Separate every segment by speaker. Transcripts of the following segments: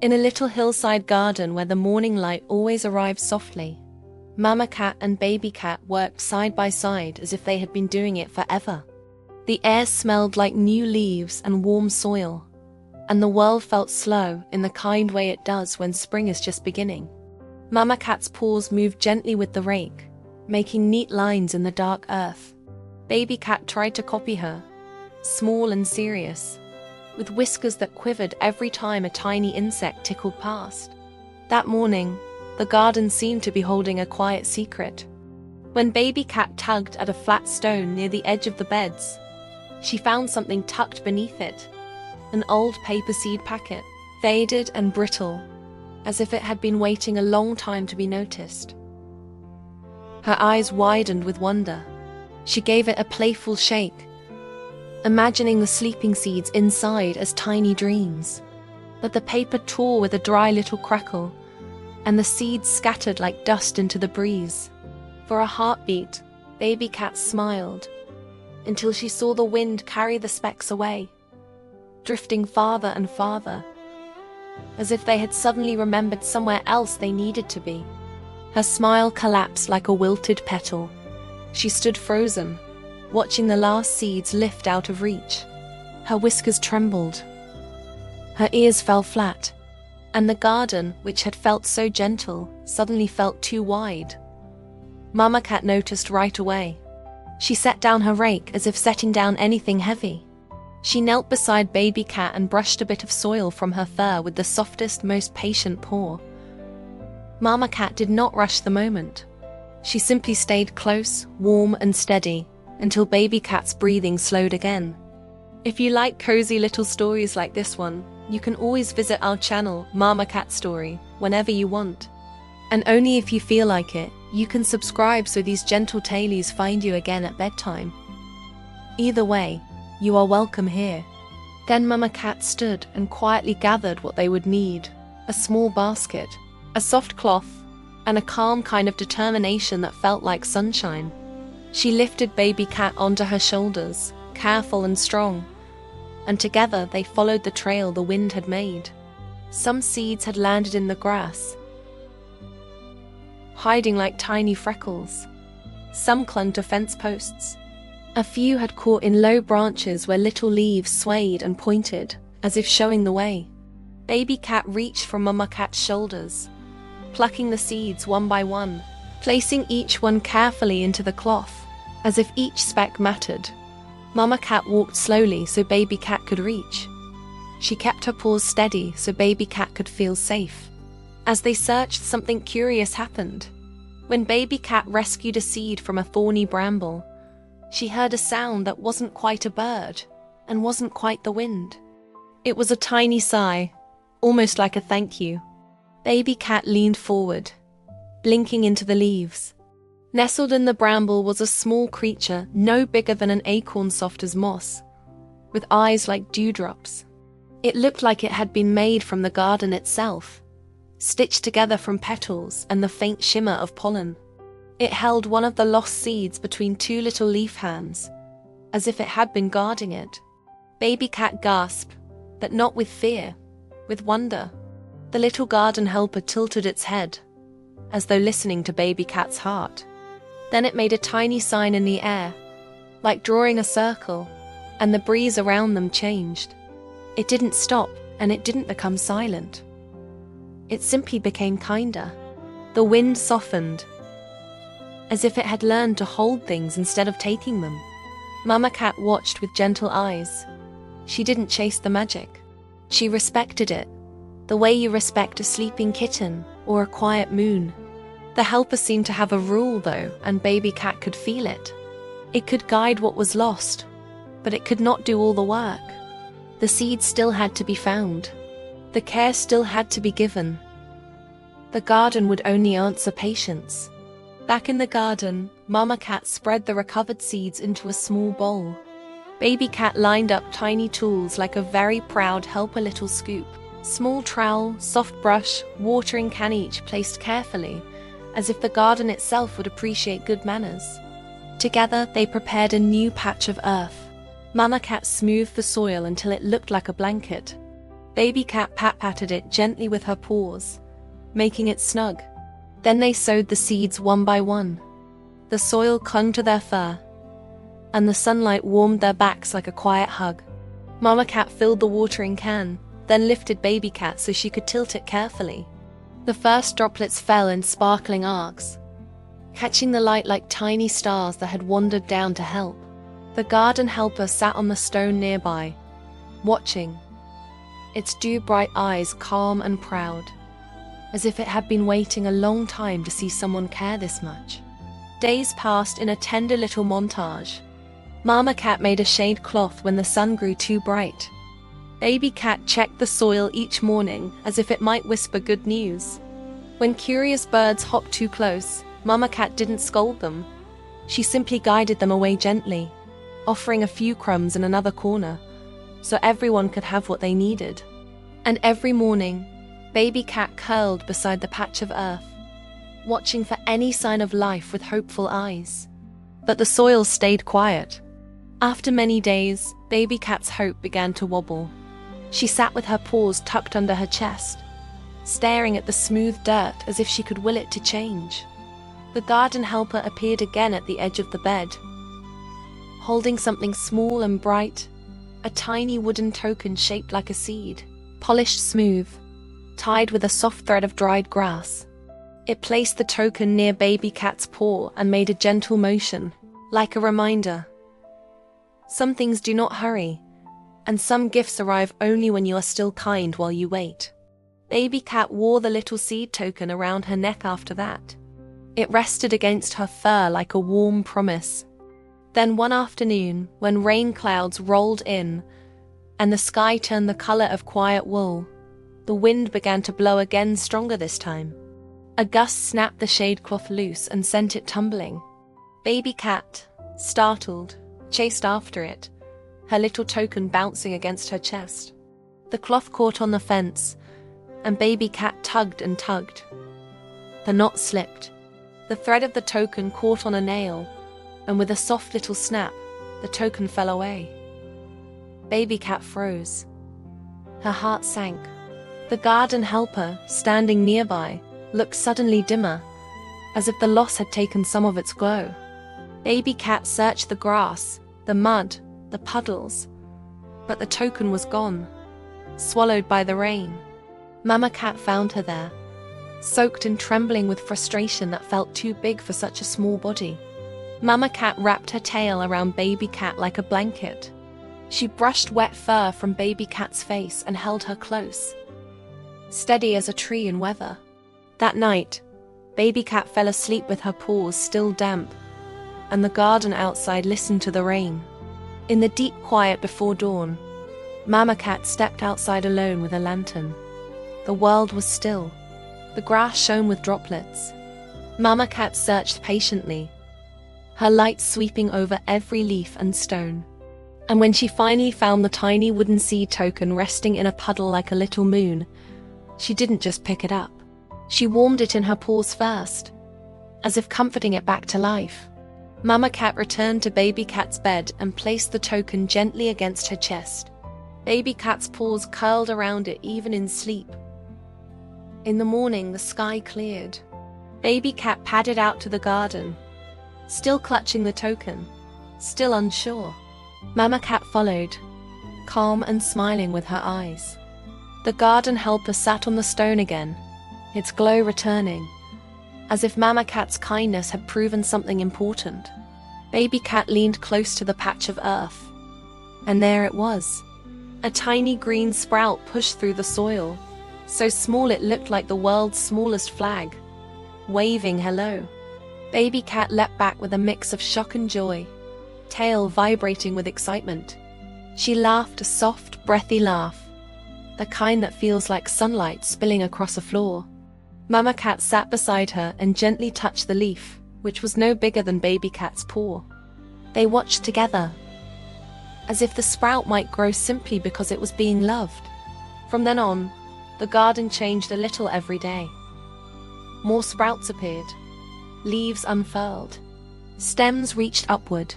Speaker 1: In a little hillside garden where the morning light always arrived softly, Mama Cat and Baby Cat worked side by side as if they had been doing it forever. The air smelled like new leaves and warm soil, and the world felt slow in the kind way it does when spring is just beginning. Mama Cat's paws moved gently with the rake, making neat lines in the dark earth. Baby Cat tried to copy her, small and serious, with whiskers that quivered every time a tiny insect tickled past. That morning, the garden seemed to be holding a quiet secret. When Baby Cat tugged at a flat stone near the edge of the beds, she found something tucked beneath it, an old paper seed packet, faded and brittle, as if it had been waiting a long time to be noticed. Her eyes widened with wonder. She gave it a playful shake, imagining the sleeping seeds inside as tiny dreams. But the paper tore with a dry little crackle, and the seeds scattered like dust into the breeze. For a heartbeat, Baby Cat smiled, until she saw the wind carry the specks away, drifting farther and farther, as if they had suddenly remembered somewhere else they needed to be. Her smile collapsed like a wilted petal. She stood frozen, watching the last seeds lift out of reach. Her whiskers trembled. Her ears fell flat, and the garden, which had felt so gentle, suddenly felt too wide. Mama Cat noticed right away. She set down her rake as if setting down anything heavy. She knelt beside Baby Cat and brushed a bit of soil from her fur with the softest, most patient paw. Mama Cat did not rush the moment. She simply stayed close, warm and steady, until Baby Cat's breathing slowed again. If you like cozy little stories like this one, you can always visit our channel, Mama Cat Story, whenever you want. And only if you feel like it, you can subscribe so these gentle tailies find you again at bedtime. Either way, you are welcome here. Then Mama Cat stood and quietly gathered what they would need: a small basket, a soft cloth, and a calm kind of determination that felt like sunshine. She lifted Baby Cat onto her shoulders, careful and strong, and together they followed the trail the wind had made. Some seeds had landed in the grass, hiding like tiny freckles. Some clung to fence posts. A few had caught in low branches where little leaves swayed and pointed, as if showing the way. Baby Cat reached from Mama Cat's shoulders, plucking the seeds one by one, placing each one carefully into the cloth, as if each speck mattered. Mama Cat walked slowly so Baby Cat could reach. She kept her paws steady so Baby Cat could feel safe. As they searched, something curious happened. When Baby Cat rescued a seed from a thorny bramble, she heard a sound that wasn't quite a bird, and wasn't quite the wind. It was a tiny sigh, almost like a thank you. Baby Cat leaned forward, blinking into the leaves. Nestled in the bramble was a small creature no bigger than an acorn, soft as moss, with eyes like dewdrops. It looked like it had been made from the garden itself, stitched together from petals and the faint shimmer of pollen. It held one of the lost seeds between two little leaf hands, as if it had been guarding it. Baby Cat gasped, but not with fear, with wonder. The little garden helper tilted its head, as though listening to Baby Cat's heart. Then it made a tiny sign in the air, like drawing a circle, and the breeze around them changed. It didn't stop, and it didn't become silent. It simply became kinder. The wind softened, as if it had learned to hold things instead of taking them. Mama Cat watched with gentle eyes. She didn't chase the magic. She respected it, the way you respect a sleeping kitten or a quiet moon. The helper seemed to have a rule, though, and Baby Cat could feel it. It could guide what was lost, but it could not do all the work. The seeds still had to be found. The care still had to be given. The garden would only answer patience. Back in the garden, Mama Cat spread the recovered seeds into a small bowl. Baby Cat lined up tiny tools like a very proud helper, little scoop. Small trowel, soft brush, watering can, each placed carefully, as if the garden itself would appreciate good manners. Together, they prepared a new patch of earth. Mama Cat smoothed the soil until it looked like a blanket. Baby cat pat-patted it gently with her paws, making it snug. Then they sowed the seeds one by one. The soil clung to their fur, and the sunlight warmed their backs like a quiet hug. Mama cat filled the watering can, then lifted baby cat so she could tilt it carefully. The first droplets fell in sparkling arcs, catching the light like tiny stars that had wandered down to help. The garden helper sat on the stone nearby, watching, its dew-bright eyes calm and proud, as if it had been waiting a long time to see someone care this much. Days passed in a tender little montage. Mama cat made a shade cloth when the sun grew too bright. Baby cat checked the soil each morning as if it might whisper good news. When curious birds hopped too close, Mama cat didn't scold them. She simply guided them away gently, offering a few crumbs in another corner, so everyone could have what they needed. And every morning, baby cat curled beside the patch of earth, watching for any sign of life with hopeful eyes. But the soil stayed quiet. After many days, baby cat's hope began to wobble. She sat with her paws tucked under her chest, staring at the smooth dirt as if she could will it to change. The garden helper appeared again at the edge of the bed, holding something small and bright, a tiny wooden token shaped like a seed, polished smooth, tied with a soft thread of dried grass. It placed the token near baby cat's paw and made a gentle motion, like a reminder. Some things do not hurry, and some gifts arrive only when you are still kind while you wait. Baby cat wore the little seed token around her neck after that. It rested against her fur like a warm promise. Then one afternoon, when rain clouds rolled in and the sky turned the color of quiet wool, the wind began to blow again, stronger this time. A gust snapped the shade cloth loose and sent it tumbling. Baby cat, startled, chased after it, her little token bouncing against her chest. The cloth caught on the fence, and baby cat tugged and tugged. The knot slipped. The thread of the token caught on a nail, and with a soft little snap, the token fell away. Baby cat froze. Her heart sank. The garden helper, standing nearby, looked suddenly dimmer, as if the loss had taken some of its glow. Baby cat searched the grass, the mud, the puddles, but the token was gone, swallowed by the rain. Mama cat found her there, soaked and trembling with frustration that felt too big for such a small body. Mama cat wrapped her tail around baby cat like a blanket. She brushed wet fur from baby cat's face and held her close, steady as a tree in weather. That night, baby cat fell asleep with her paws still damp, and the garden outside listened to the rain. In the deep quiet before dawn, Mama cat stepped outside alone with a lantern. The world was still. The grass shone with droplets. Mama cat searched patiently, her light sweeping over every leaf and stone. And when she finally found the tiny wooden seed token resting in a puddle like a little moon, she didn't just pick it up. She warmed it in her paws first, as if comforting it back to life. Mama cat returned to baby cat's bed and placed the token gently against her chest. Baby cat's paws curled around it even in sleep. In the morning, the sky cleared. Baby cat padded out to the garden, still clutching the token, still unsure. Mama cat followed, calm and smiling with her eyes. The garden helper sat on the stone again, its glow returning, as if Mama cat's kindness had proven something important. Baby cat leaned close to the patch of earth, and there it was. A tiny green sprout pushed through the soil, so small it looked like the world's smallest flag, waving hello. Baby cat leapt back with a mix of shock and joy, tail vibrating with excitement. She laughed a soft, breathy laugh, the kind that feels like sunlight spilling across a floor. Mama cat sat beside her and gently touched the leaf, which was no bigger than baby cat's paw. They watched together, as if the sprout might grow simply because it was being loved. From then on, the garden changed a little every day. More sprouts appeared, leaves unfurled, stems reached upward.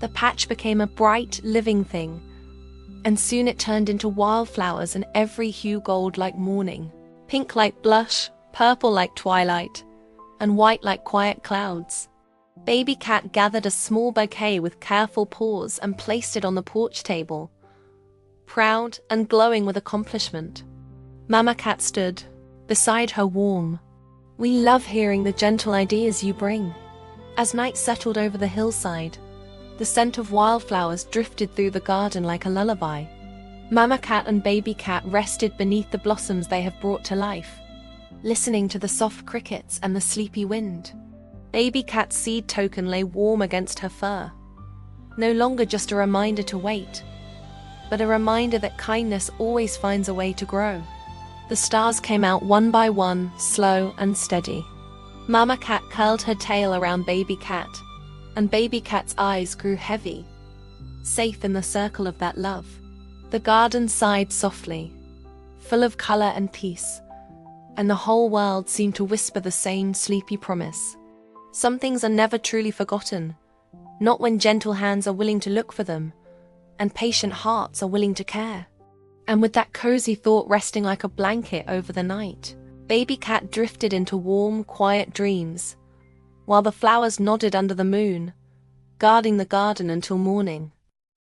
Speaker 1: The patch became a bright, living thing, And soon it turned into wildflowers in every hue, gold like morning, pink like blush, purple like twilight, and white like quiet clouds. Baby Cat gathered a small bouquet with careful paws and placed it on the porch table, proud and glowing with accomplishment. Mama Cat stood beside her, warm. "We love hearing the gentle ideas you bring." As night settled over the hillside, the scent of wildflowers drifted through the garden like a lullaby. Mama Cat and Baby Cat rested beneath the blossoms they have brought to life, listening to the soft crickets and the sleepy wind. Baby Cat's seed token lay warm against her fur, no longer just a reminder to wait, but a reminder that kindness always finds a way to grow. The stars came out one by one, slow and steady. Mama Cat curled her tail around Baby Cat, and Baby Cat's eyes grew heavy, safe in the circle of that love. The garden sighed softly, full of color and peace, and the whole world seemed to whisper the same sleepy promise. Some things are never truly forgotten, not when gentle hands are willing to look for them, and patient hearts are willing to care. And with that cozy thought resting like a blanket over the night, Baby Cat drifted into warm, quiet dreams, while the flowers nodded under the moon, guarding the garden until morning.